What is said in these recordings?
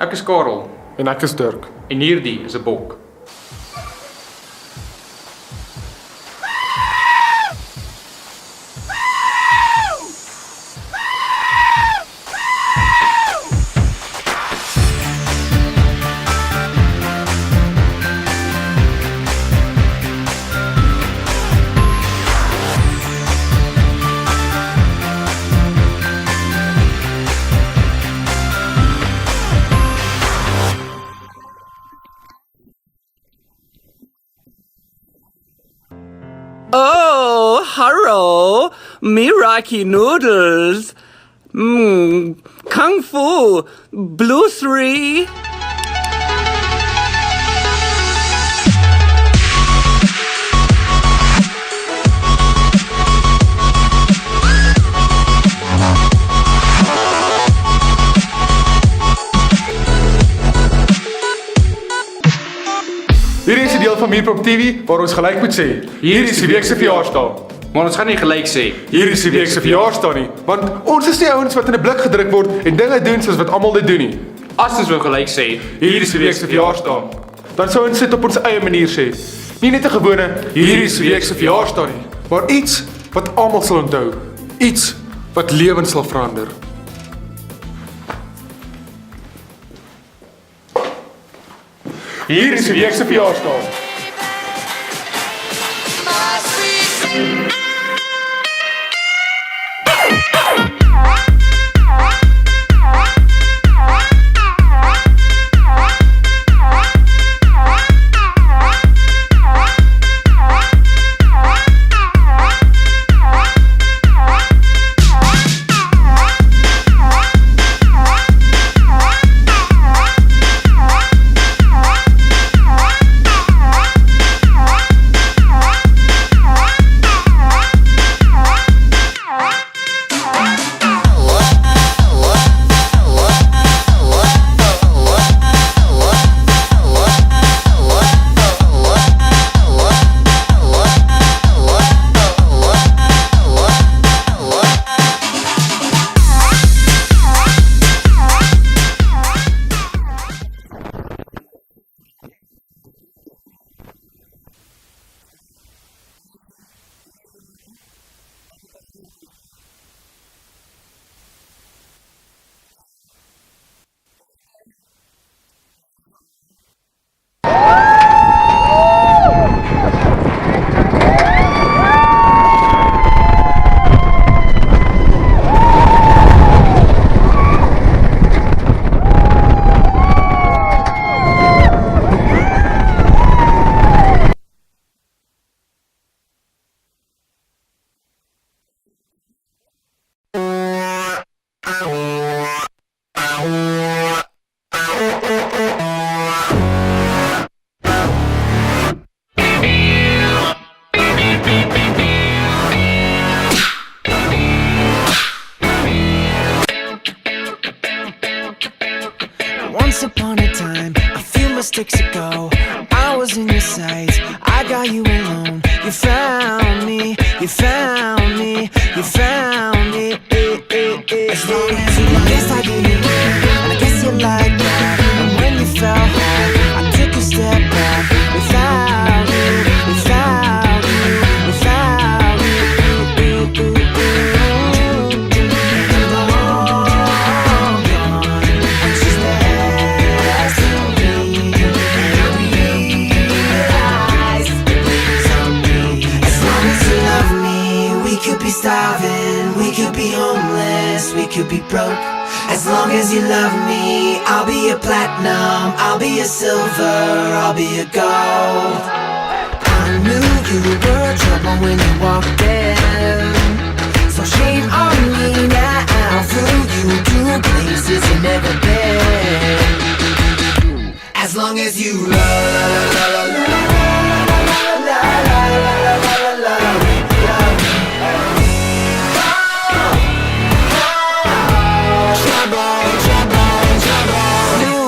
Ek is Karel En ek is Dirk. en hierdie is 'n bok. Oh, hello, Miraki noodles. Kung Fu, Blue 3. Hierdie is die deel van Meerprop TV waar ons gelyk moet sê. Hierdie is die week se verjaarsdag. Maar ons gaan nie gelyk sê. Hierdie is die week se verjaarsdag nie, want ons is nie ouens wat in 'n blik gedruk word en dinge doen soos wat almal dit doen nie. As ons wou gelyk sê, Hierdie is die week se verjaarsdag. Dan sou ons dit op ons eie manier sê. Nie net 'n gewone hierdie is die week se verjaarsdag nie, maar iets wat almal sal onthou. Iets wat lewens sal verander. Hier is die week se verjaarsdag. Once upon a time, a few mistakes ago, I was in your sights, I got you alone. You found me, you found me, you found me. As long as you like, guess I didn't care, and I guess you like that. And when you fell hard, I took a step back. Without you, without you, without you. And all gone, and she's next to me. And realize it's on me. As long as you love me, we could be starving, we could be homeless, we could be broke. As long as you love me, I'll be a platinum, I'll be a silver, I'll be a gold. I knew you were trouble when you walked in, so shame on me now. Flew you to places you've never been. As long as you love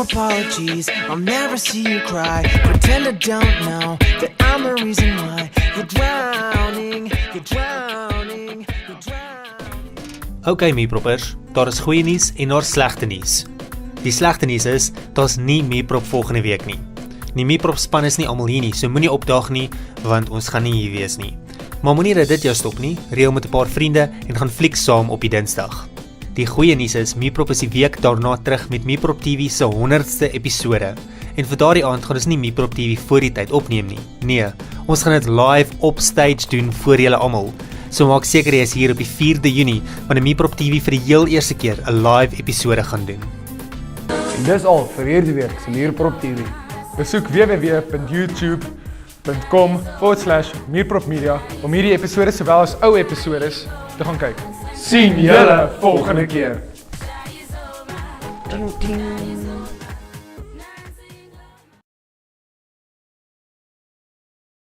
apologies, I'll never see you cry. Pretend I don't know that I'm the reason why you're drowning, you're drowning, you're drowning. Okay Meerproppers, daar is goeie nuus en daar slegte nuus. Die slegte nuus is, daar's nie Meeprop volgende week nie. Die Meeprop span is nie almal hier nie, so moenie opdaag nie, want ons gaan nie hier wees nie. Maar moenie dat dit jou stop nie, reël met 'n paar vriende en gaan fliek saam op die Dinsdag. Die goeie nuus is, Meeprop is die week daarna terug met Meeprop TV se 100ste episode. En vir daardie aand gaan ons nie Meeprop TV voor die tyd opneem nie. Nee, ons gaan dit live op stage doen vir julle almal. So maak seker jy is hier op die 4de Junie, wanneer Meeprop TV vir die heel eerste keer 'n live episode gaan doen. En dis al vir hierdie week se Meeprop TV. Besoek www.youtube.com/meerpropmedia om hierdie episode sowel as ou episodes te gaan kyk. Sien julle volgende keer. Ding, ding.